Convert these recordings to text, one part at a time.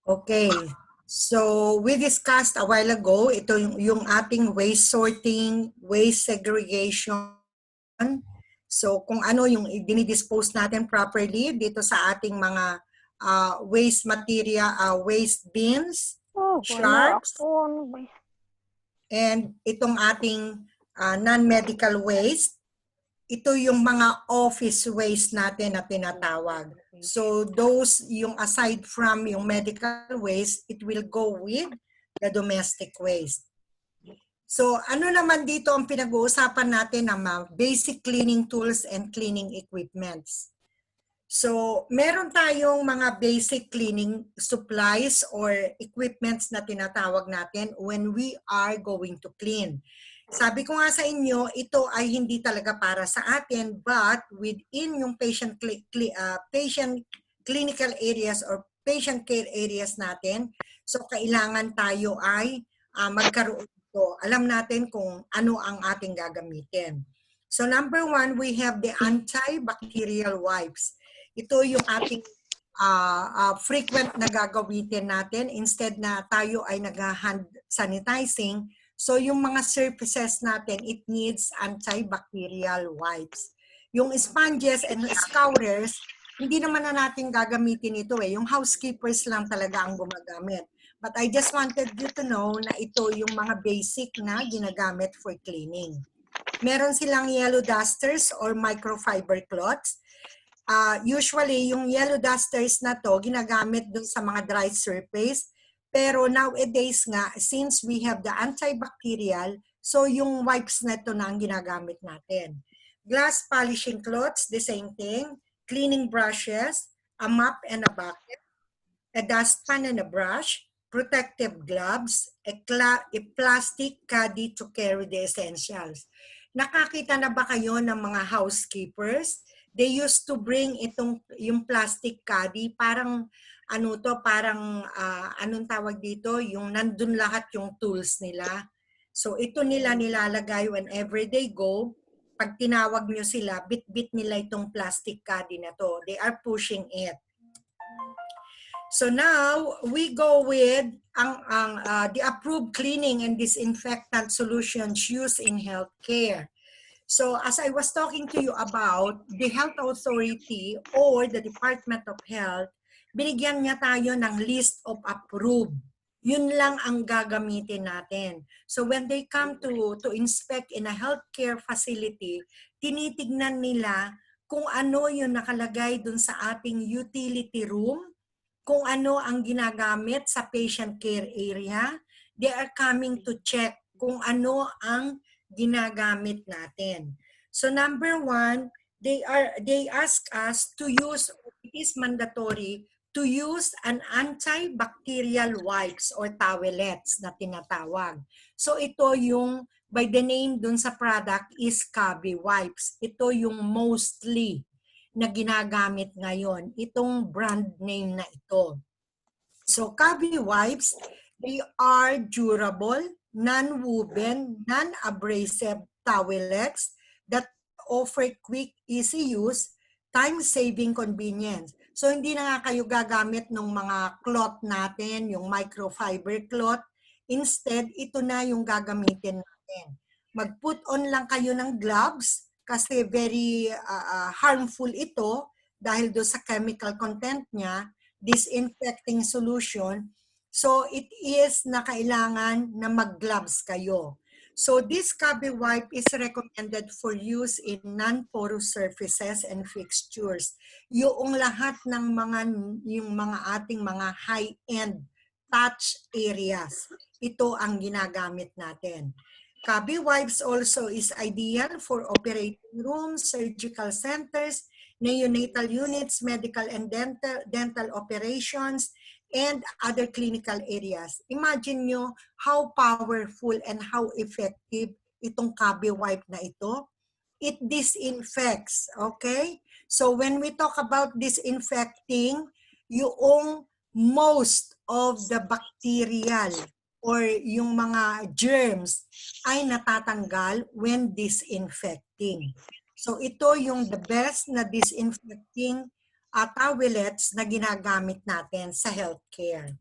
Okay. So, we discussed a while ago, ito yung ating waste sorting, waste segregation. So, kung ano yung dinidispose natin properly dito sa ating mga waste material, waste bins, Oh, wala sharps, ako. and itong ating non-medical waste. Ito yung mga office waste natin na tinatawag. So those, yung aside from yung medical waste, it will go with the domestic waste. So ano naman dito ang pinag-uusapan natin ng mga basic cleaning tools and cleaning equipments. So meron tayong mga basic cleaning supplies or equipments na tinatawag natin when we are going to clean. Sabi ko nga sa inyo, ito ay hindi talaga para sa atin, but within yung patient clinical areas or patient care areas natin, so kailangan tayo ay magkaroon ito. Alam natin kung ano ang ating gagamitin. So number one, we have the antibacterial wipes. Ito yung ating frequent na gagamitin natin instead na tayo ay nag-hand sanitizing. So yung mga surfaces natin, it needs antibacterial wipes. Yung sponges and scourers, hindi naman na natin gagamitin ito eh. Yung housekeepers lang talaga ang gumagamit. But I just wanted you to know na ito yung mga basic na ginagamit for cleaning. Meron silang yellow dusters or microfiber cloths. Usually, yung yellow dusters na to, ginagamit dun sa mga dry surface. Pero nowadays nga, since we have the antibacterial, so yung wipes na to na ang ginagamit natin. Glass polishing cloths, the same thing. Cleaning brushes, a mop and a bucket, a dustpan and a brush, protective gloves, a plastic caddy to carry the essentials. Nakakita na ba kayo ng mga housekeepers? They used to bring yung plastic caddy, parang parang anong tawag dito, yung nandun lahat yung tools nila. So ito nila nilalagay whenever they go. Pag tinawag nyo sila, bit-bit nila itong plastic caddy na to. They are pushing it. So now we go with the approved cleaning and disinfectant solutions used in healthcare. So as I was talking to you about, the health authority or the Department of Health, binigyan niya tayo ng list of approved. Yun lang ang gagamitin natin. So when they come to inspect in a healthcare facility, tinitignan nila kung ano yung nakalagay dun sa ating utility room, kung ano ang ginagamit sa patient care area. They are coming to check kung ano ang ginagamit natin. So number one, they ask us to use, it is mandatory to use an antibacterial wipes or towelettes na tinatawag. So ito yung by the name dun sa product is Kabi wipes. Ito yung mostly na ginagamit ngayon, itong brand name na ito. So Kabi wipes, they are durable, non-woven, non-abrasive towelettes that offer quick, easy use, time-saving convenience. So hindi na nga kayo gagamit ng mga cloth natin, yung microfiber cloth. Instead, ito na yung gagamitin natin. Mag-put on lang kayo ng gloves kasi very harmful ito dahil do sa chemical content niya, disinfecting solution. So it is na kailangan na mag-gloves kayo. So this Kabi wipe is recommended for use in non-porous surfaces and fixtures. Yung lahat ng yung mga ating mga high-end touch areas, ito ang ginagamit natin. Kabi wipes also is ideal for operating rooms, surgical centers, neonatal units, medical and dental operations, and other clinical areas. Imagine nyo how powerful and how effective itong Kabi wipe na ito. It disinfects, okay? So when we talk about disinfecting, yung most of the bacterial or yung mga germs ay natatanggal when disinfecting. So ito yung the best na disinfecting towelettes na ginagamit natin sa healthcare.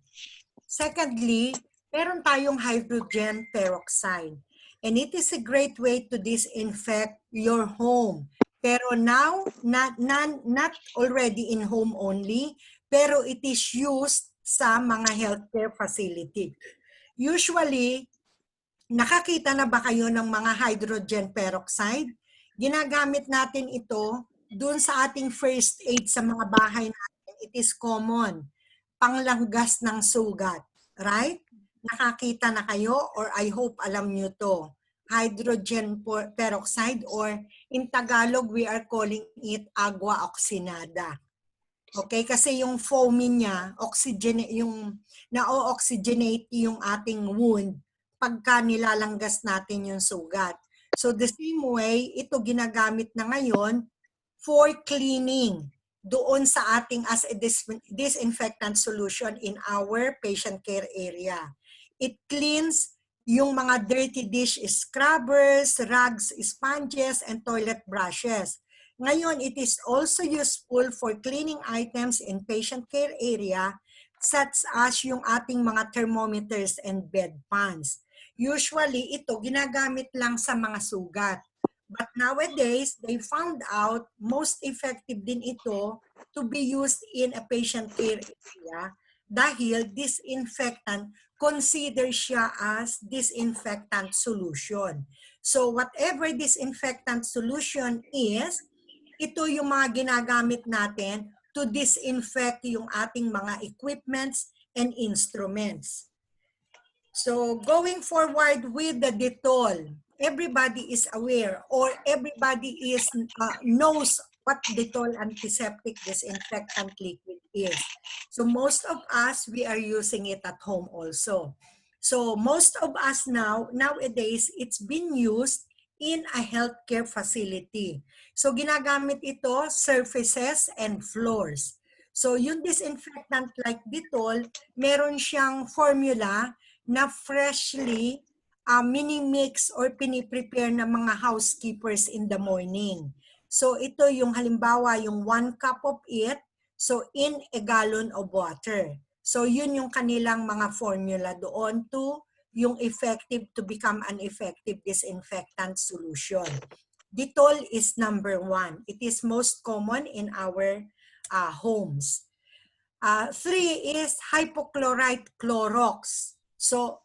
Secondly, meron tayong hydrogen peroxide. And it is a great way to disinfect your home. Pero now, not already in home only, pero it is used sa mga healthcare facility. Usually, nakakita na ba kayo ng mga hydrogen peroxide? Ginagamit natin ito dun sa ating first aid sa mga bahay natin. It is common. Panglanggas ng sugat. Right? Nakakita na kayo or I hope alam nyo to. Hydrogen peroxide or in Tagalog we are calling it agua oxinada. Okay? Kasi yung foamy niya, yung na-oxygenate yung ating wound pagka nilalanggas natin yung sugat. So the same way, ito ginagamit na ngayon for cleaning doon sa ating as a disinfectant solution in our patient care area. It cleans yung mga dirty dish scrubbers, rugs, sponges, and toilet brushes. Ngayon, it is also useful for cleaning items in patient care area such as yung ating mga thermometers and bed pans. Usually, ito ginagamit lang sa mga sugat. But nowadays, they found out most effective din ito to be used in a patient care area dahil disinfectant, consider siya as disinfectant solution. So whatever disinfectant solution is, ito yung mga ginagamit natin to disinfect yung ating mga equipments and instruments. So going forward with the Dettol, everybody is aware or everybody knows what Dettol antiseptic disinfectant liquid is. So most of us, we are using it at home also. So most of us nowadays, it's been used in a healthcare facility. So ginagamit ito surfaces and floors. So yung disinfectant like Dettol, meron siyang formula na freshly mini-mix or piniprepare ng mga housekeepers in the morning. So ito yung halimbawa yung 1 cup of it, so in a gallon of water. So yun yung kanilang mga formula doon to yung effective to become an effective disinfectant solution. Dettol is number 1. It is most common in our homes. 3 is hypochlorite Clorox. So,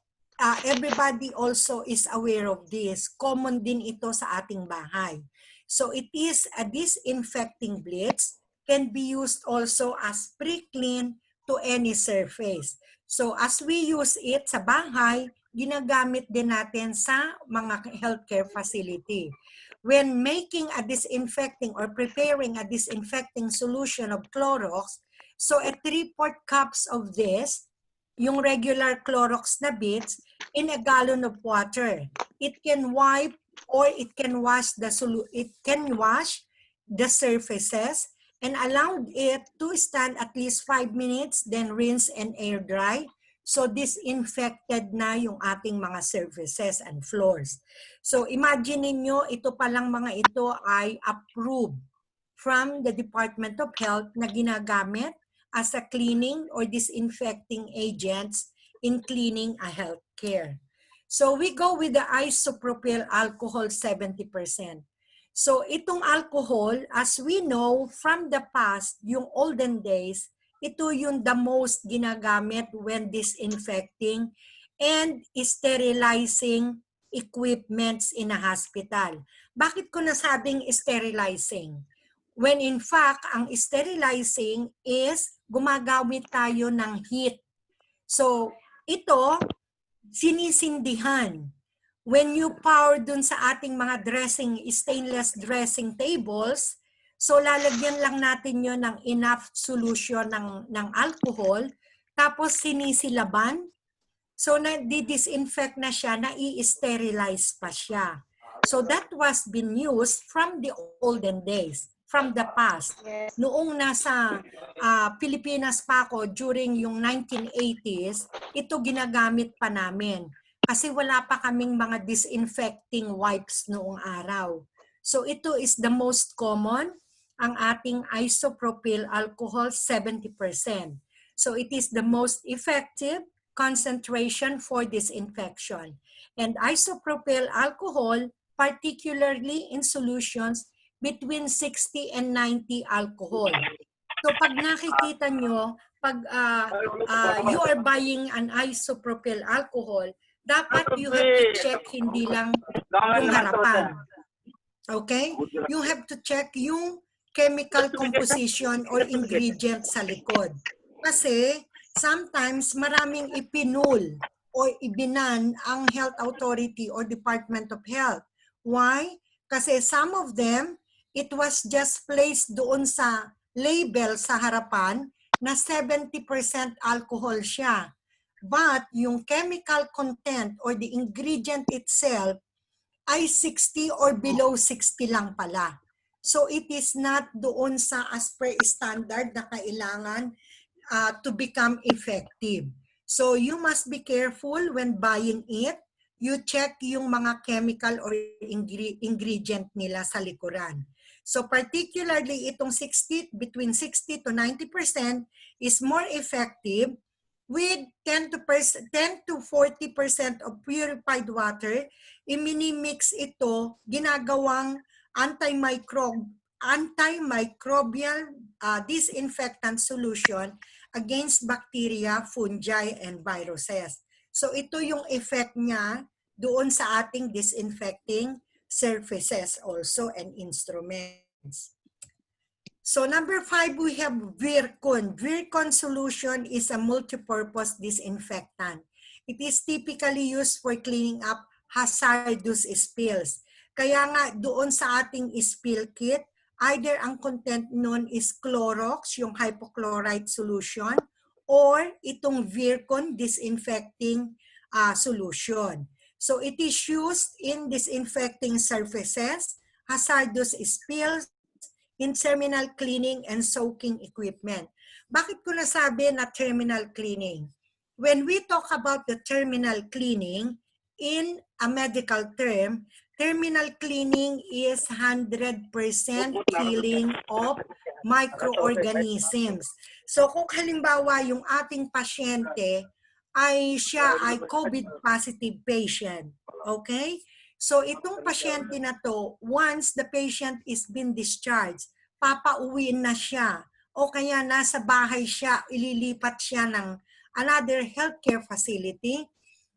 everybody also is aware of this. Common din ito sa ating bahay. So, it is a disinfecting bleach, can be used also as pre-clean to any surface. So, as we use it sa bahay, ginagamit din natin sa mga healthcare facility. When making a disinfecting or preparing a disinfecting solution of Clorox, so at 3/4 cups of this, yung regular Clorox na bits, in a gallon of water. It can wipe or it can wash the surfaces and allow it to stand at least 5 minutes, then rinse and air dry. So disinfected na yung ating mga surfaces and floors. So imagine niyo ito palang mga ito ay approved from the Department of Health na ginagamit as a cleaning or disinfecting agents in cleaning a healthcare. So we go with the isopropyl alcohol 70%. So itong alcohol, as we know from the past, yung olden days, ito yung the most ginagamit when disinfecting and sterilizing equipments in a hospital. Bakit ko nasabing sterilizing? When in fact, ang sterilizing is gumagamit tayo ng heat. So, ito, sinisindihan. When you pour dun sa ating mga stainless dressing tables, so lalagyan lang natin yon ng enough solution ng alcohol, tapos sinisilaban. So, disinfect na siya, na-i-sterilize pa siya. So, that was been used from the olden days, from the past. Noong nasa Pilipinas pa ako during yung 1980s, ito ginagamit pa namin. Kasi wala pa kaming mga disinfecting wipes noong araw. So ito is the most common ang ating isopropyl alcohol 70%. So it is the most effective concentration for disinfection. And isopropyl alcohol, particularly in solutions between 60 and 90 alcohol. So pag nakikita nyo, pag you are buying an isopropyl alcohol, dapat you have to check hindi lang yung harapan. Okay? You have to check yung chemical composition or ingredient sa likod. Kasi sometimes maraming ipinul or ibinan ang health authority or Department of Health. Why? Kasi some of them, it was just placed doon sa label sa harapan na 70% alcohol siya. But yung chemical content or the ingredient itself ay 60 or below 60 lang pala. So it is not doon sa as per standard na kailangan to become effective. So you must be careful when buying it. You check yung mga chemical or ingredient nila sa likuran. So particularly itong between 60 to 90% is more effective with 10 to 40% of purified water. I-mini-mix ito, ginagawang antimicrobial disinfectant solution against bacteria, fungi, and viruses. So ito yung effect niya doon sa ating disinfecting surfaces also and instruments. So number 5, we have Virkon. Virkon solution is a multi-purpose disinfectant. It is typically used for cleaning up hazardous spills. Kaya nga doon sa ating spill kit, either ang content nun is Clorox, yung hypochlorite solution, or itong Virkon disinfecting solution. So it is used in disinfecting surfaces, hazardous spills, in terminal cleaning and soaking equipment. Bakit ko nasabi na terminal cleaning? When we talk about the terminal cleaning, in a medical term, terminal cleaning is 100% killing of microorganisms. So kung halimbawa yung ating pasyente siya ay COVID positive patient, okay? So itong pasyente na to, once the patient is been discharged, papauwiin na siya o kaya nasa bahay siya, ililipat siya ng another healthcare facility.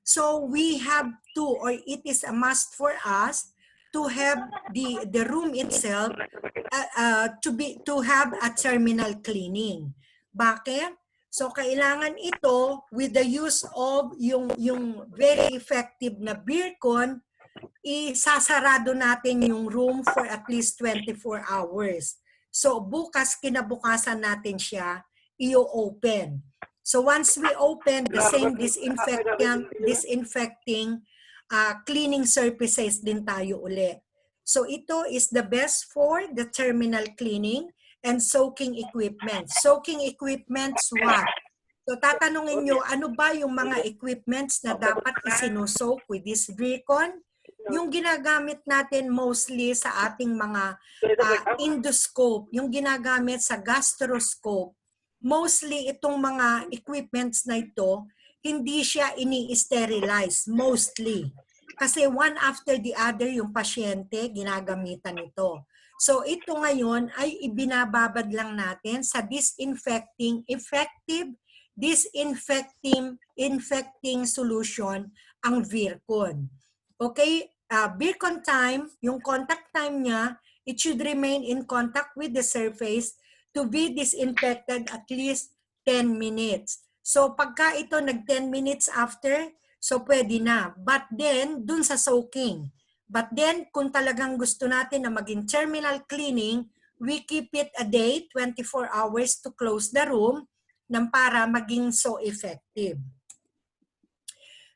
So we have to, or it is a must for us to have the room itself to have a terminal cleaning. Bakit? So kailangan ito with the use of yung very effective na Virkon, isasarado natin yung room for at least 24 hours. So bukas, kinabukasan natin siya i-open. So once we open, the same disinfecting cleaning surfaces din tayo uli. So ito is the best for the terminal cleaning and soaking equipment. Soaking equipments what? So tatanungin nyo, ano ba yung mga equipments na dapat isinusoak with this Virkon? Yung ginagamit natin mostly sa ating mga endoscope, yung ginagamit sa gastroscope, mostly itong mga equipments na ito, hindi siya ini-sterilize, mostly. Kasi one after the other yung pasyente, ginagamitan ito. So ito ngayon ay ibinababad lang natin sa effective disinfecting solution ang Virkon. Okay, Virkon time, yung contact time niya, it should remain in contact with the surface to be disinfected at least 10 minutes. So pagka ito nag 10 minutes after, so pwede na. But then, dun sa soaking. But then, kung talagang gusto natin na maging terminal cleaning, we keep it a day, 24 hours to close the room nang para maging so effective.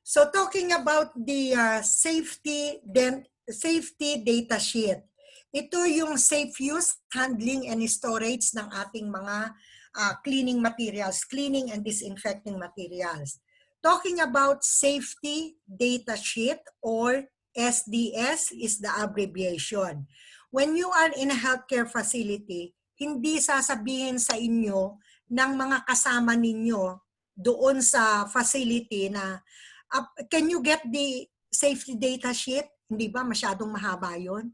So talking about the safety data sheet. Ito yung safe use, handling, and storage ng ating mga cleaning materials, cleaning and disinfecting materials. Talking about safety data sheet or SDS is the abbreviation. When you are in a healthcare facility, hindi sasabihin sa inyo ng mga kasama ninyo doon sa facility na, can you get the safety data sheet? Hindi ba masyadong mahaba yun?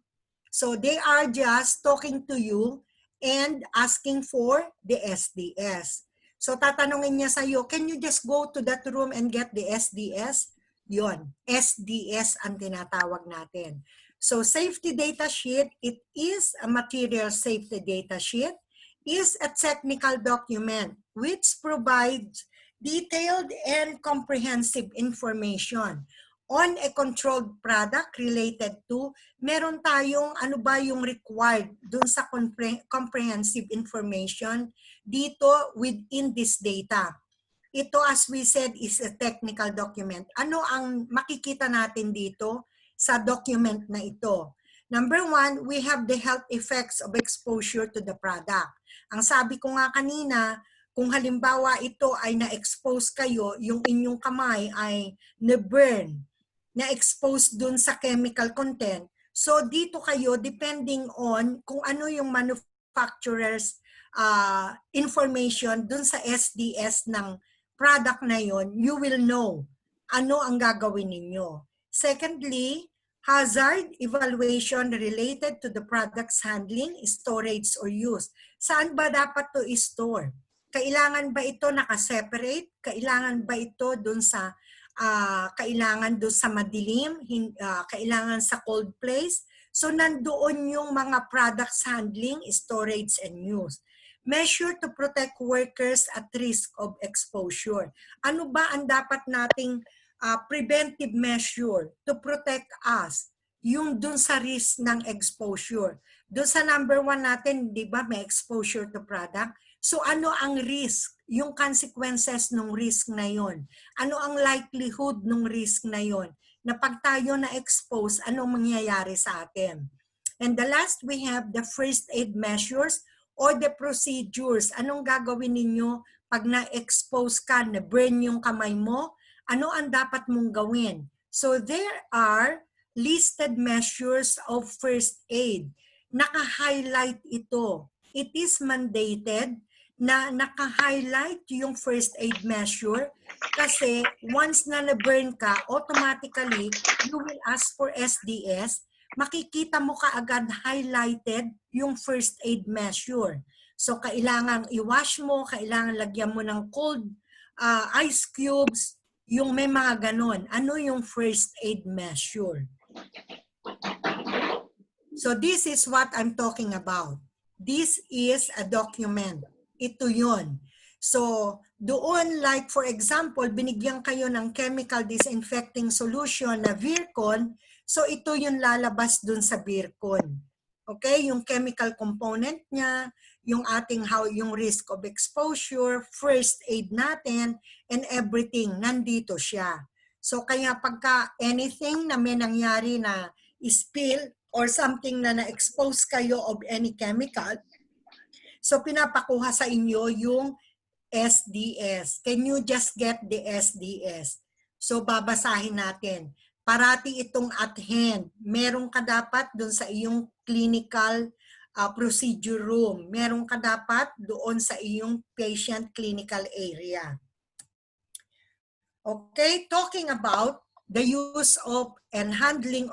So they are just talking to you and asking for the SDS. So tatanungin niya sa iyo, can you just go to that room and get the SDS? Yon, SDS ang tinatawag natin. So safety data sheet, it is a material safety data sheet, is a technical document which provides detailed and comprehensive information on a controlled product related to, meron tayong ano ba yung required dun sa comprehensive information dito within this data. Ito, as we said, is a technical document. Ano ang makikita natin dito sa document na ito? Number one, we have the health effects of exposure to the product. Ang sabi ko nga kanina, kung halimbawa ito ay na-expose kayo, yung inyong kamay ay na-burn, na-expose dun sa chemical content. So dito kayo, depending on kung ano yung manufacturer's information dun sa SDS ng product na yon, you will know ano ang gagawin ninyo. Secondly, hazard evaluation related to the product's handling, storage, or use. Saan ba dapat to i-store? Kailangan ba ito naka-separate? Kailangan ba ito dun sa kailangan doon sa madilim, kailangan sa cold place. So nandoon yung mga products handling, storage, and use. Measure to protect workers at risk of exposure. Ano ba ang dapat nating preventive measure to protect us? Yung doon sa risk ng exposure. Doon sa number 1 natin, di ba, may exposure to product. So ano ang risk? Yung consequences ng risk na yon. Ano ang likelihood ng risk na yon? Na pag tayo na-expose, anong mangyayari sa atin? And the last, we have the first aid measures or the procedures. Anong gagawin ninyo pag na-expose ka, na-burn yung kamay mo? Ano ang dapat mong gawin? So there are listed measures of first aid. Naka-highlight ito. It is mandated na naka-highlight yung first aid measure kasi once na na-burn ka, automatically, you will ask for SDS. Makikita mo kaagad highlighted yung first aid measure. So, kailangan i-wash mo, kailangan lagyan mo ng cold ice cubes, yung may mga ganon. Ano yung first aid measure? So, this is what I'm talking about. This is a document. Ito yun. So, doon like for example, binigyan kayo ng chemical disinfecting solution na Virkon, so ito yung lalabas dun sa Virkon. Okay? Yung chemical component niya, yung ating yung risk of exposure, first aid natin, and everything, nandito siya. So kaya pagka anything na may nangyari na spill or something na na-expose kayo of any chemical, so pinapakuha sa inyo yung SDS. Can you just get the SDS? So babasahin natin. Parati itong at hand. Meron ka dapat doon sa iyong clinical procedure room. Meron ka dapat doon sa iyong patient clinical area. Okay, talking about the use of and handling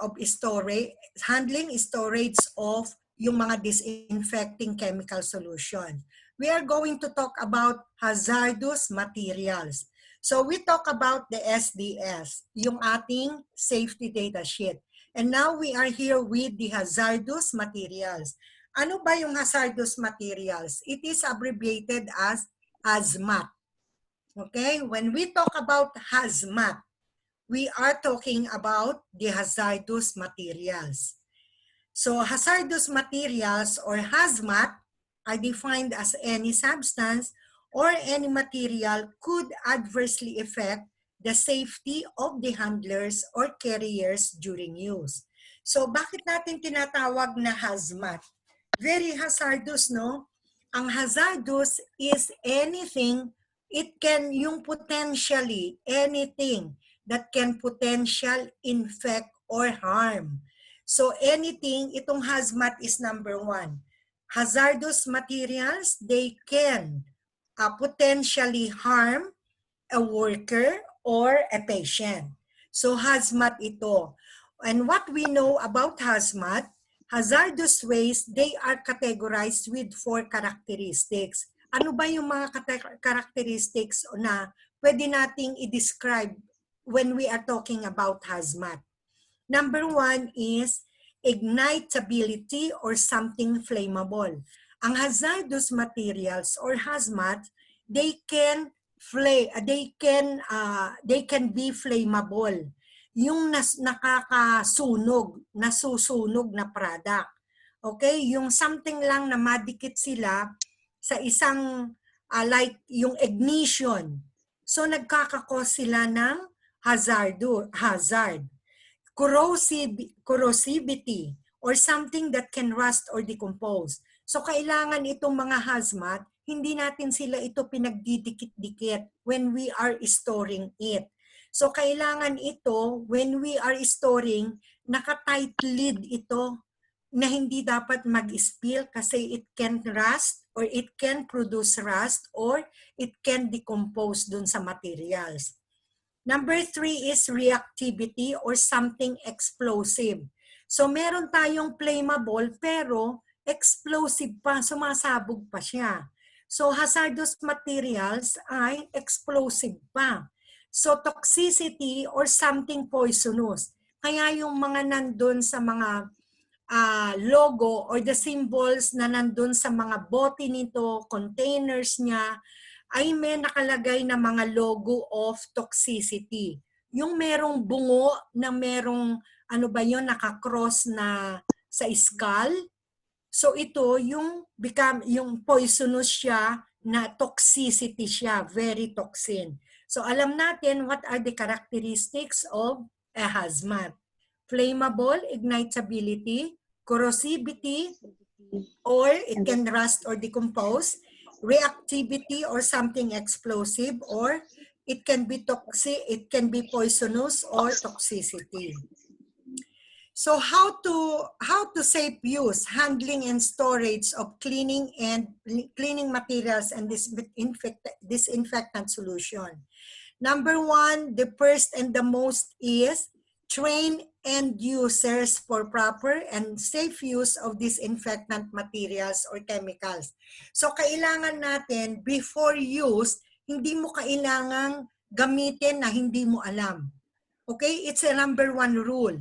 storage of yung mga disinfecting chemical solution. We are going to talk about hazardous materials. So we talk about the SDS, yung ating safety data sheet. And now we are here with the hazardous materials. Ano ba yung hazardous materials? It is abbreviated as HAZMAT. Okay, when we talk about HAZMAT, we are talking about the hazardous materials. So hazardous materials or HAZMAT are defined as any substance or any material could adversely affect the safety of the handlers or carriers during use. So bakit natin tinatawag na HAZMAT? Very hazardous, no? Ang hazardous is anything, it can, yung potentially, anything that can potential infect or harm. So anything, itong hazmat is number 1. Hazardous materials, they can potentially harm a worker or a patient. So hazmat ito. And what we know about hazmat, hazardous waste, they are categorized with 4 characteristics. Ano ba yung mga characteristics na pwede nating i-describe when we are talking about hazmat? Number 1 is ignitability or something flammable. Ang hazardous materials or hazmat, they can they can be flammable. Yung nakakasunog, nasusunog na product. Okay? Yung something lang na madikit sila sa isang like yung ignition. So nagkakakos sila ng hazard. Corrosivity, or something that can rust or decompose. So kailangan itong mga hazmat, hindi natin sila ito pinagdidikit-dikit when we are storing it. So kailangan ito, when we are storing, naka-tight lid ito na hindi dapat mag-spill kasi it can rust or it can produce rust or it can decompose dun sa materials. Number 3 is reactivity or something explosive. So meron tayong flammable pero explosive pa, sumasabog pa siya. So hazardous materials ay explosive pa. So toxicity or something poisonous. Kaya yung mga nandun sa mga logo or the symbols na nandun sa mga bote nito, containers niya, ay may nakalagay na mga logo of toxicity. Yung merong bungo na merong, ano ba yun, nakakross na sa skull. So ito, yung poisonous siya, na toxicity siya, very toxin. So alam natin what are the characteristics of a hazmat. Flammable, ignitability, corrosivity, or it can rust or decompose, reactivity or something explosive, or it can be toxic, it can be poisonous or toxicity. So how to safe use, handling and storage of cleaning materials and disinfectant solution. Number 1, the first and the most is train end users for proper and safe use of disinfectant materials or chemicals. So kailangan natin, before use, hindi mo kailangang gamitin na hindi mo alam. Okay? It's a number 1 rule.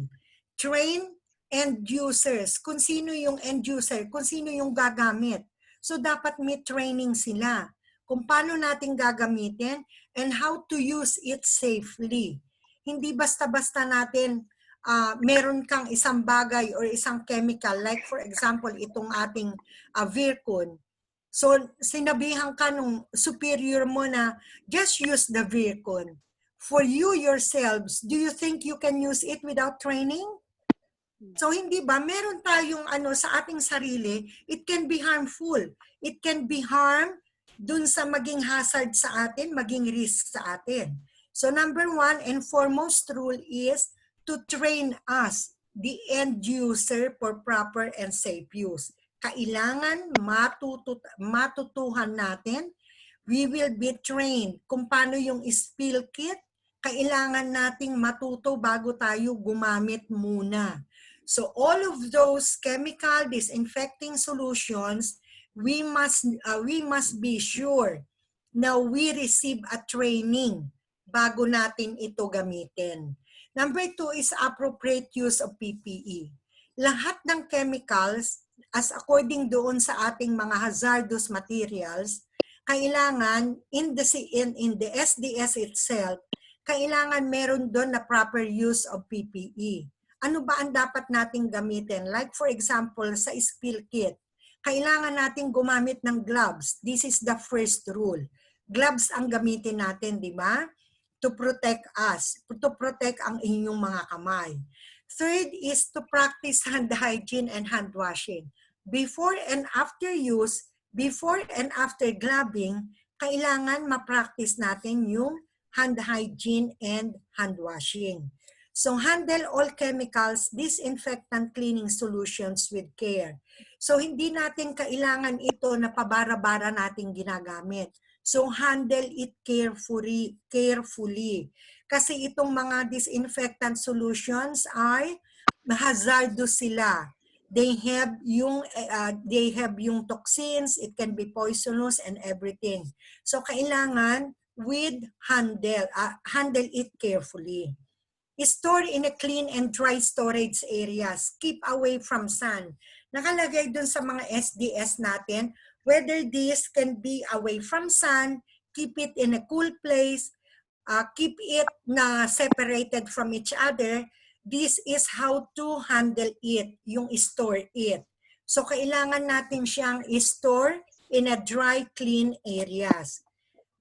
Train end users. Kung sino yung end user, kung sino yung gagamit. So dapat may training sila kung paano natin gagamitin and how to use it safely. Hindi basta-basta natin meron kang isang bagay or isang chemical, like for example, itong ating Virkun. So sinabihan ka nung superior mo na just use the Virkun. For you yourselves, do you think you can use it without training? So hindi ba, meron tayong sa ating sarili, it can be harmful. It can be harm dun sa maging hazard sa atin, maging risk sa atin. So number 1 and foremost rule is to train us, the end user, for proper and safe use. Kailangan matutuhan natin, we will be trained kung paano yung spill kit, kailangan nating matuto bago tayo gumamit muna. So all of those chemical disinfecting solutions, we must be sure na we receive a training bago natin ito gamitin. Number 2 is appropriate use of PPE. Lahat ng chemicals, as according doon sa ating mga hazardous materials, kailangan in the SDS itself, kailangan meron doon na proper use of PPE. Ano ba ang dapat nating gamitin? Like for example, sa spill kit, kailangan nating gumamit ng gloves. This is the first rule. Gloves ang gamitin natin, di ba? To protect us, to protect ang inyong mga kamay. Third is to practice hand hygiene and hand washing. Before and after use, before and after gloving, kailangan ma-practice natin yung hand hygiene and hand washing. So handle all chemicals, disinfectant cleaning solutions with care. So hindi natin kailangan ito na pabara-bara nating ginagamit. So handle it carefully. Kasi itong mga disinfectant solutions ay hazardous sila. They have yung toxins, it can be poisonous and everything. So kailangan handle it carefully. Store in a clean and dry storage areas. Keep away from sun. Nakalagay dun sa mga SDS natin, whether this can be away from sun, keep it in a cool place, keep it na separated from each other. This is how to handle it, yung store it. So kailangan natin siyang store in a dry, clean areas.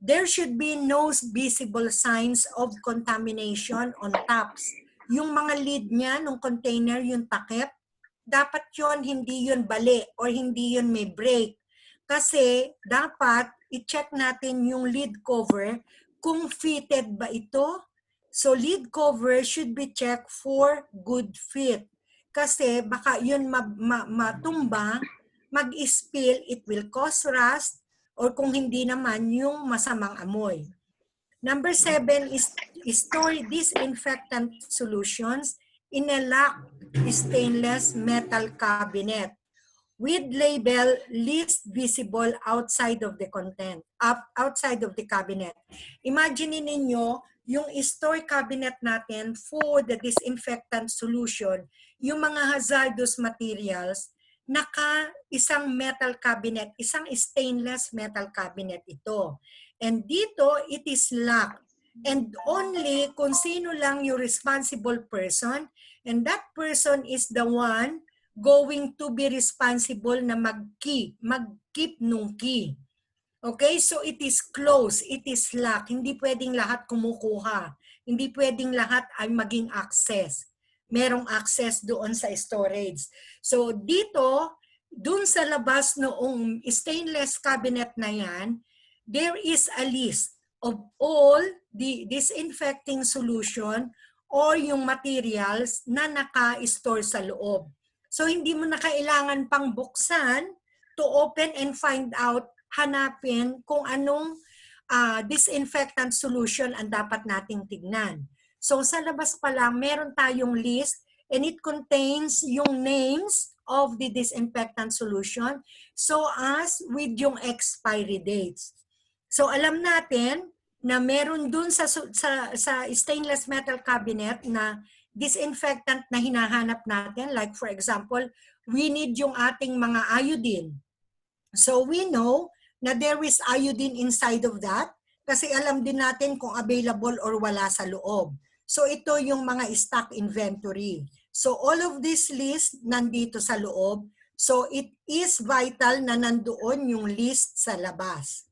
There should be no visible signs of contamination on taps. Yung mga lid niya, nung container, yung takip, dapat yon hindi yun bali or hindi yun may break. Kasi dapat i-check natin yung lid cover kung fitted ba ito. So lid cover should be checked for good fit. Kasi baka yun matumba, mag-spill, it will cause rust, or kung hindi naman, yung masamang amoy. Number 7 is store disinfectant solutions in a locked stainless metal cabinet with label least visible outside of the outside of the cabinet. Imagine ninyo, yung store cabinet natin for the disinfectant solution, yung mga hazardous materials, isang metal cabinet, isang stainless metal cabinet ito. And dito, it is locked. And only kung sino lang yung responsible person, and that person is the one going to be responsible na mag-keep nung key. Okay, so it is closed, it is locked. Hindi pwedeng lahat kumukuha. Hindi pwedeng lahat ay maging access. Merong access doon sa storage. So dito, doon sa labas noong stainless cabinet na yan, there is a list of all the disinfecting solution or yung materials na naka-store sa loob. So hindi mo na kailangan pang buksan to open and find out, hanapin kung anong disinfectant solution ang dapat nating tignan. So sa labas pa lang, meron tayong list and it contains yung names of the disinfectant solution so as with yung expiry dates. So alam natin na meron dun sa stainless metal cabinet na disinfectant na hinahanap natin. Like for example, we need yung ating mga iodine. So we know na there is iodine inside of that kasi alam din natin kung available or wala sa loob. So ito yung mga stock inventory. So all of this list nandito sa loob. So it is vital na nandoon yung list sa labas.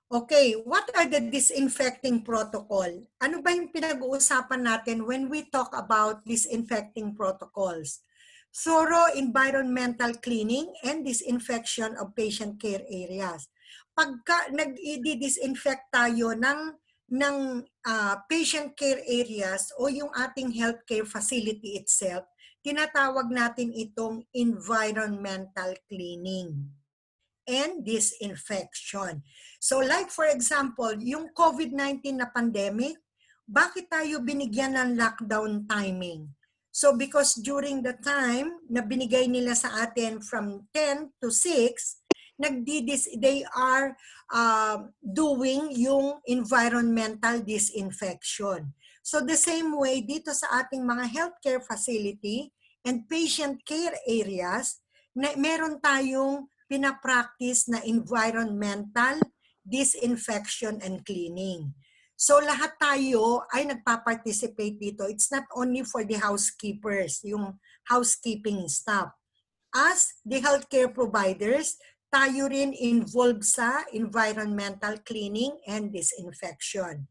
Okay, what are the disinfecting protocol? Ano ba yung pinag-uusapan natin when we talk about disinfecting protocols? Thorough environmental cleaning and disinfection of patient care areas. Pagka nag-disinfect tayo ng patient care areas o yung ating healthcare facility itself, tinatawag natin itong environmental cleaning and disinfection. So like for example, yung COVID-19 na pandemic, bakit tayo binigyan ng lockdown timing? So because during the time na binigay nila sa atin from 10 to 6, they are doing yung environmental disinfection. So the same way dito sa ating mga healthcare facility and patient care areas, meron tayong pinapractice na environmental disinfection and cleaning. So lahat tayo ay nagpa-participate dito. It's not only for the housekeepers, yung housekeeping staff. As the healthcare providers, tayo rin involved sa environmental cleaning and disinfection.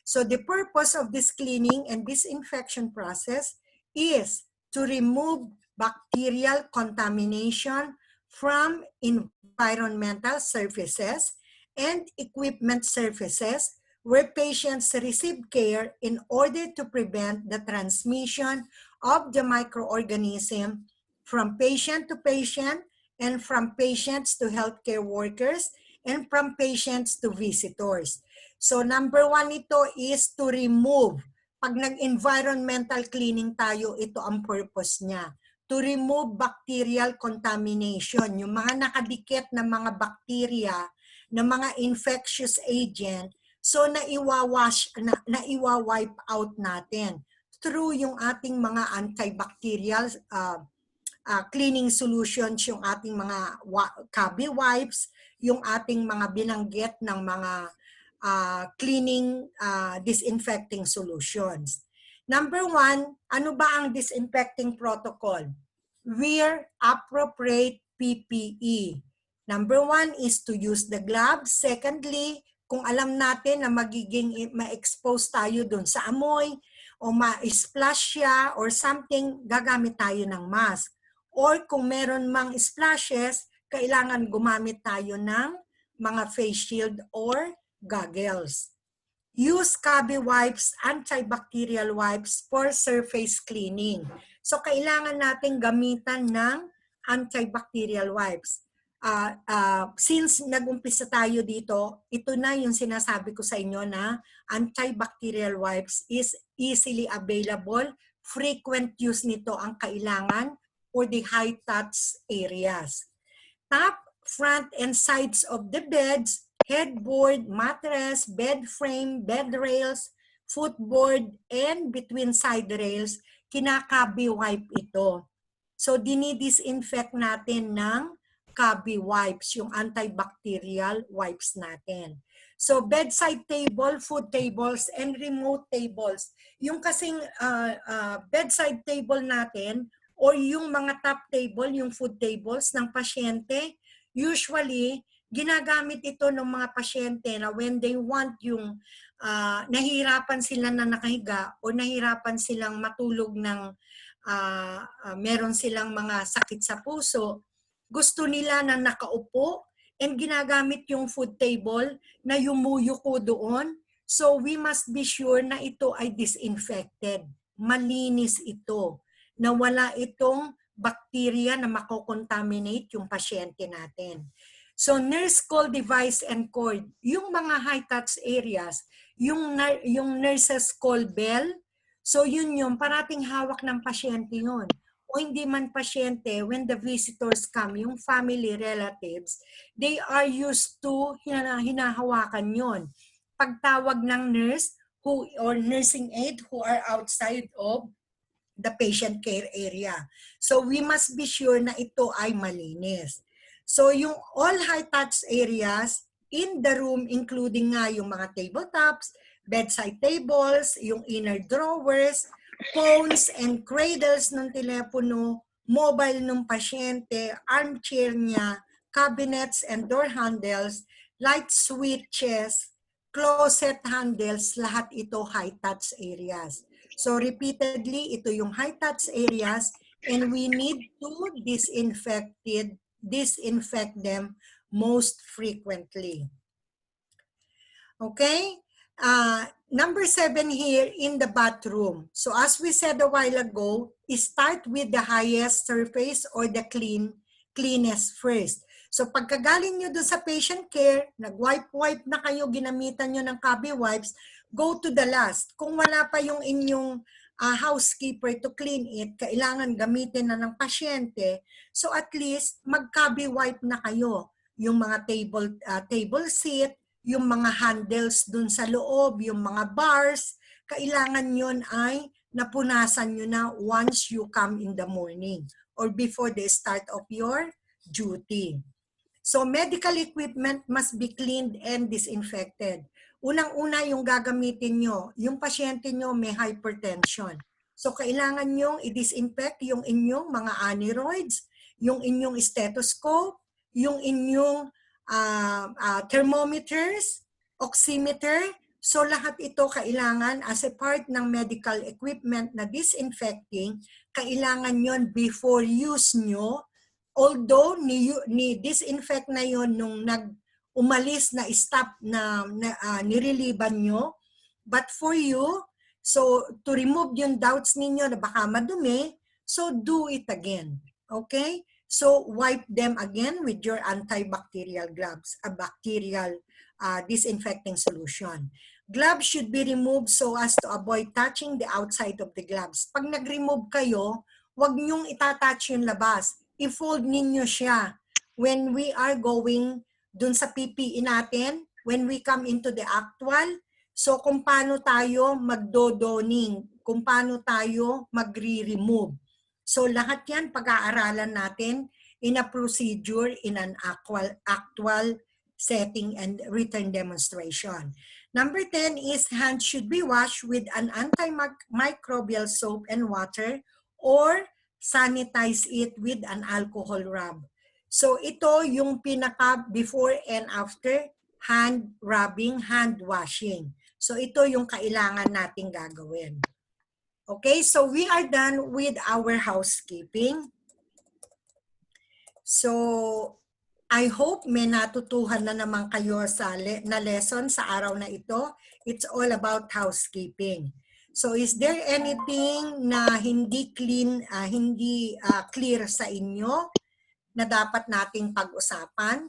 So the purpose of this cleaning and disinfection process is to remove bacterial contamination from environmental surfaces and equipment surfaces where patients receive care in order to prevent the transmission of the microorganism from patient to patient and from patients to healthcare workers and from patients to visitors. So number one ito is to remove. Pag nag-environmental cleaning tayo, ito ang purpose niya. To remove bacterial contamination. Yung mga nakadikit na mga bacteria, na mga infectious agent, so naiwa-wipe out natin through yung ating mga antibacterial cleaning solutions, yung ating mga Kabi wipes, yung ating mga binanggit ng mga cleaning disinfecting solutions. Number one, ano ba ang disinfecting protocol? Wear appropriate PPE. Number one is to use the gloves. Secondly, kung alam natin na magiging ma-expose tayo dun sa amoy o ma-splash siya or something, gagamit tayo ng mask. Or kung meron mang splashes, kailangan gumamit tayo ng mga face shield or goggles. Use Kabi wipes, antibacterial wipes for surface cleaning. So kailangan natin gamitan ng antibacterial wipes. Since nag-umpisa tayo dito, ito na yung sinasabi ko sa inyo na antibacterial wipes is easily available. Frequent use nito ang kailangan for the high-touch areas. Top, front, and sides of the beds, headboard, mattress, bed frame, bed rails, footboard, and between side rails, kinakabi wipe ito. So, dinidisinfect natin ng Kabi wipes, yung antibacterial wipes natin. So, bedside table, food tables, and remote tables. Yung kasing bedside table natin, or yung mga top table, yung food tables ng pasyente, usually, ginagamit ito ng mga pasyente na when they want yung nahihirapan sila na nakahiga o nahihirapan silang matulog ng meron silang mga sakit sa puso, gusto nila na nakaupo and ginagamit yung food table na yumuyuko doon. So we must be sure na ito ay disinfected. Malinis ito. Na wala itong bacteria na makokontaminate yung pasyente natin. So nurse call device and cord, yung mga high-touch areas, yung nurses call bell, so yun yung parating hawak ng pasyente yun. O hindi man pasyente, when the visitors come, yung family relatives, they are used to hinahawakan yun. Pagtawag ng nurse or nursing aide who are outside of the patient care area. So we must be sure na ito ay malinis. So yung all high-touch areas in the room, including nga yung mga tabletops, bedside tables, yung inner drawers, phones and cradles ng telepono, mobile ng pasyente, armchair niya, cabinets and door handles, light switches, closet handles, lahat ito high-touch areas. So repeatedly, ito yung high-touch areas and we need to disinfect them most frequently. Okay? Number 7 here in the bathroom. So as we said a while ago, start with the highest surface or the cleanest first. So pagkagaling nyo doon sa patient care, nag-wipe na kayo, ginamitan nyo ng Kabi wipes, go to the last. Kung wala pa yung inyong housekeeper to clean it, kailangan gamitin na ng pasyente. So at least mag-Kabi wipe na kayo. Yung mga table seat, yung mga handles dun sa loob, yung mga bars, kailangan yun ay napunasan nyo na once you come in the morning or before the start of your duty. So medical equipment must be cleaned and disinfected. Unang-una yung gagamitin nyo, yung pasyente nyo may hypertension. So kailangan nyong i-disinfect yung inyong mga aneroids, yung inyong stethoscope, yung inyong thermometers, oximeter. So lahat ito kailangan as a part ng medical equipment na disinfecting, kailangan yon before use nyo. Although ni disinfect na yon nung umalis na stop na, nireliban nyo. But for you, so to remove yung doubts ninyo na baka madumi, so do it again. Okay? So wipe them again with your antibacterial gloves, a bacterial disinfecting solution. Gloves should be removed so as to avoid touching the outside of the gloves. Pag nag-remove kayo, huwag nyong itatouch yung labas. I-fold ninyo siya. When we are going dun sa PPE natin, when we come into the actual, so kung paano tayo magdodoning, kung paano tayo magre-remove. So lahat yan pag-aaralan natin in a procedure, in an actual setting and written demonstration. Number 10 is hands should be washed with an antimicrobial soap and water or sanitize it with an alcohol rub. So ito yung pinaka before and after hand rubbing, hand washing. So ito yung kailangan nating gagawin. Okay, so we are done with our housekeeping. So I hope may natutuhan na naman kayo sa lesson sa araw na ito. It's all about housekeeping. So is there anything na hindi clear sa inyo na dapat nating pag-usapan?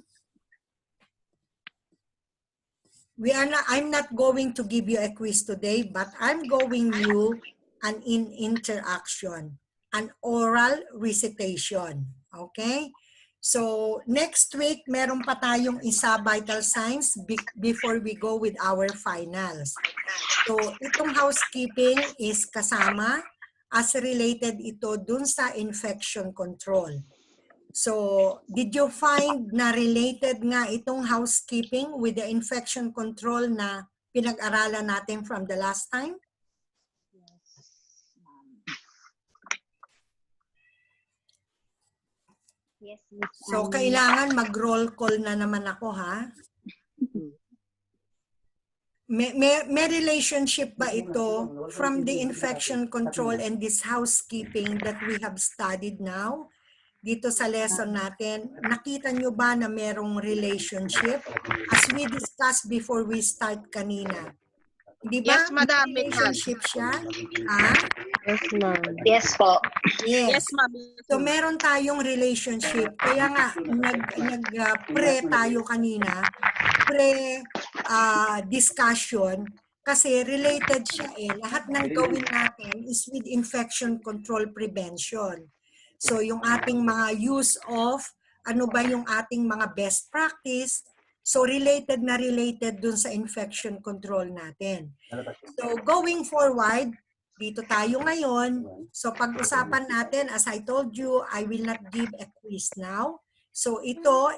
I'm not going to give you a quiz today, but I'm going you an interaction, an oral recitation. Okay? So, next week, meron pa tayong isa vital signs before we go with our finals. So, itong housekeeping is kasama as related ito dun sa infection control. So, did you find na related nga itong housekeeping with the infection control na pinag-aralan natin from the last time? Yes, Miss. So, kailangan mag-roll call na naman ako, ha? May relationship ba ito from the infection control and this housekeeping that we have studied now? Dito sa lesson natin, nakita nyo ba na merong relationship? As we discussed before we start kanina. Di ba? Yes, Madam. May relationship siya? Ha? Yes, ma'am. Yes po. Yes. Yes, ma'am. So meron tayong relationship. Kaya nga, pre tayo kanina, discussion, kasi related siya eh. Lahat ng gawin natin is with infection control prevention. So yung ating mga use of, ano ba yung ating mga best practice, so related na related dun sa infection control natin. So going forward, dito tayo ngayon. So pag-usapan natin, as I told you, I will not give a quiz now. So ito